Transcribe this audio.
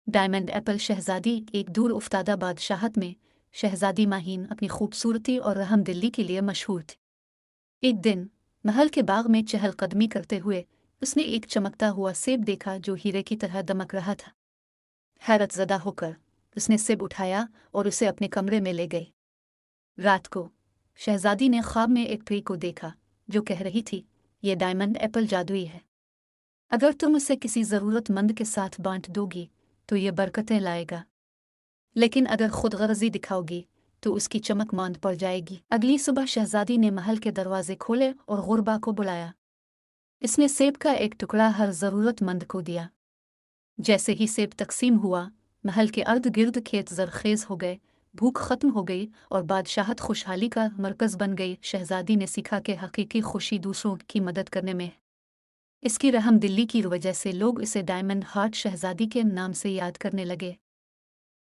Diamond apple شہزادی ایک دور افتادہ بادشاہت میں شہزادی ماہین اپنی خوبصورتی اور رحم دلی کے لیے مشہور تھی۔ ایک دن محل کے باغ میں چہل قدمی کرتے ہوئے اس نے ایک چمکتا ہوا سیب دیکھا جو ہیرے کی طرح دمک رہا تھا۔ حیرت زدہ ہو کر اس نے سیب اٹھایا اور اسے اپنے کمرے میں لے گئی۔ رات کو شہزادی نے خواب میں ایک پری کو دیکھا جو کہہ رہی تھی، یہ ڈائمنڈ ایپل جادوئی ہے، اگر تم اسے کسی ضرورت مند کے ساتھ بانٹ دو گی تو یہ برکتیں لائے گا، لیکن اگر خود غرضی دکھاؤ گی تو اس کی چمک ماند پڑ جائے گی۔ اگلی صبح شہزادی نے محل کے دروازے کھولے اور غربا کو بلایا۔ اس نے سیب کا ایک ٹکڑا ہر ضرورت مند کو دیا۔ جیسے ہی سیب تقسیم ہوا، محل کے ارد گرد کھیت زرخیز ہو گئے، بھوک ختم ہو گئی اور بادشاہت خوشحالی کا مرکز بن گئی۔ شہزادی نے سیکھا کہ حقیقی خوشی دوسروں کی مدد کرنے میں ہے۔ اس کی رحم دلی کی وجہ سے لوگ اسے ڈائمنڈ ہارٹ شہزادی کے نام سے یاد کرنے لگے۔